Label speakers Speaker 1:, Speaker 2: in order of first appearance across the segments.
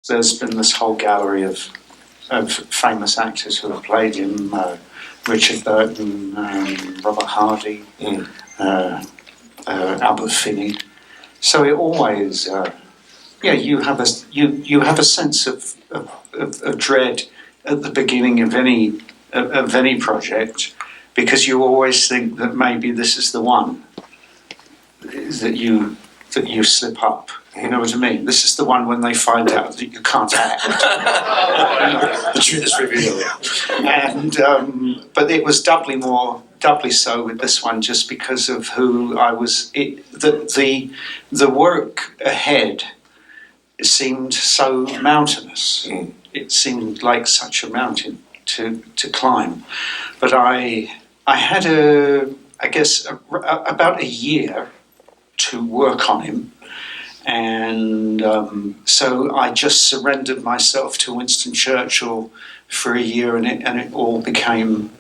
Speaker 1: there's been this whole gallery of famous actors who have played him, Richard Burton, Robert Hardy, Albert Finney. So it always, you have a sense of dread at the beginning of any project, because you always think that maybe this is the one that you slip up. You know what I mean? This is the one when they find out that you can't act.
Speaker 2: The truth is revealed.
Speaker 1: And but it was doubly so with this one, just because of who I was. The work ahead seemed so mountainous. It seemed like such a mountain to climb. But I had about a year to work on him. And so I just surrendered myself to Winston Churchill for a year, and it all became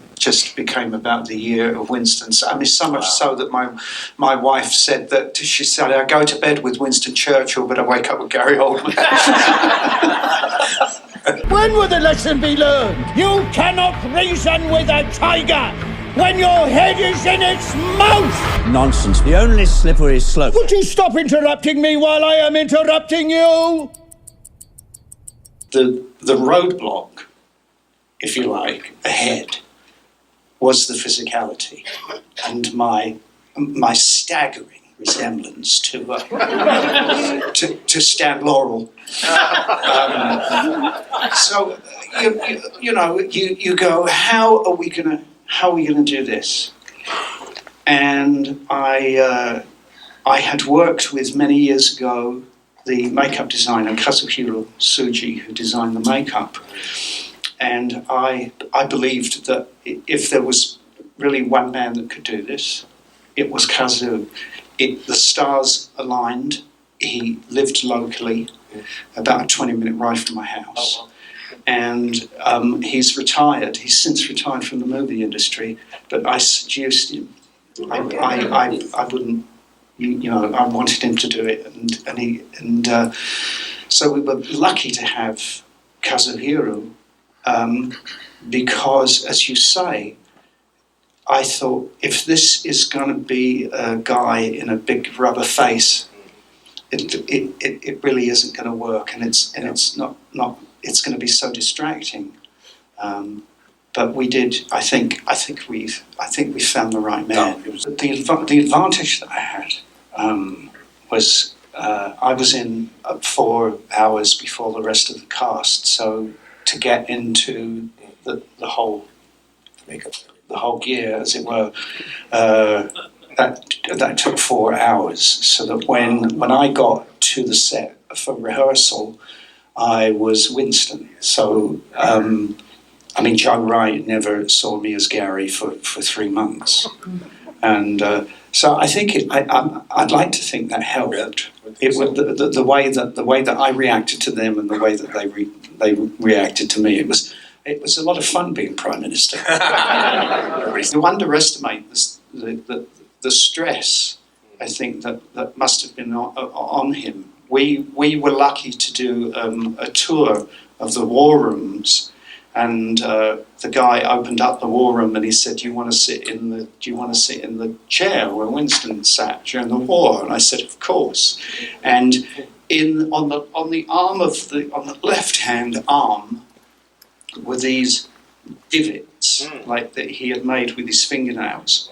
Speaker 1: about the year of Winston. So, I mean, so much so that my wife said that she said, I go to bed with Winston Churchill, but I wake up with Gary Oldman.
Speaker 3: When will the lesson be learned? You cannot reason with a tiger when your head is in its mouth!
Speaker 4: Nonsense. The only slippery slope.
Speaker 3: Would you stop interrupting me while I am interrupting you?
Speaker 1: The roadblock, if you like, ahead was the physicality and my staggering resemblance to Stan Laurel. So you go, how are we going to do this? And I had worked with, many years ago, the makeup designer Kazuhiro Tsuji, who designed the makeup. And I believed that if there was really one man that could do this, it was Kazu. The stars aligned. He lived locally, about a 20-minute ride from my house. Oh, wow. And he's retired. He's since retired from the movie industry. But I seduced him. I wouldn't, I wanted him to do it, so we were lucky to have Kazuhiro, because, as you say, I thought, if this is going to be a guy in a big rubber face, it really isn't going to work, and it's not. It's going to be so distracting. But we did. I think we found the right man. The advantage that I had was I was in 4 hours before the rest of the cast. So to get into the whole makeup, the whole gear, as it were, that took 4 hours. So that when I got to the set for rehearsal, I was Winston. So. Joe Wright never saw me as Gary for 3 months, and so I think I'd like to think that helped. It was the way that I reacted to them and the way that they reacted to me. It was a lot of fun being Prime Minister. You underestimate the stress. I think that must have been on him. We were lucky to do a tour of the war rooms. And the guy opened up the war room and he said, "Do you want to sit in the chair where Winston sat during the war?" And I said, "Of course." And on the left-hand arm were these divots like that he had made with his fingernails.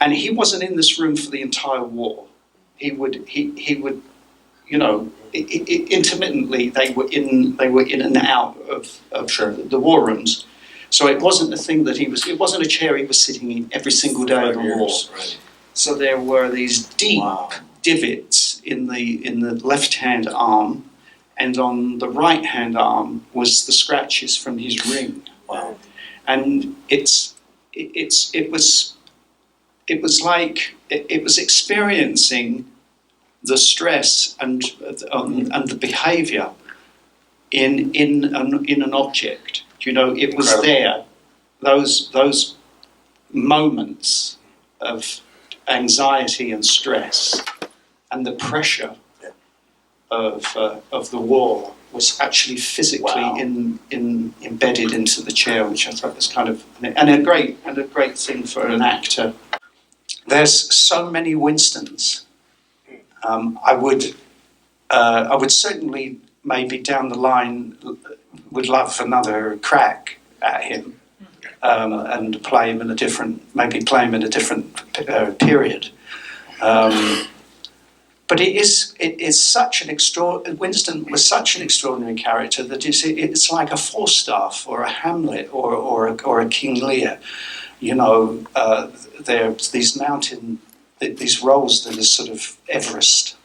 Speaker 1: And he wasn't in this room for the entire war. He would intermittently they were in and out of the war rooms. So it wasn't a thing that it wasn't a chair he was sitting in every single day of the war. Right. So there were these deep divots in the left-hand arm, and on the right-hand arm was the scratches from his ring. Wow. And it was experiencing the stress and the behaviour in an object. It was incredible. There. Those moments of anxiety and stress and the pressure of the war was actually physically
Speaker 5: Wow.
Speaker 1: embedded into the chair, which I thought was kind of a great thing for an actor. There's so many Winstons. I would certainly maybe down the line would love another crack at him and play him in a different period. But it is such an Winston was such an extraordinary character that it's like a Falstaff or a Hamlet or a King Lear. You know, there's these roles that are sort of Everest.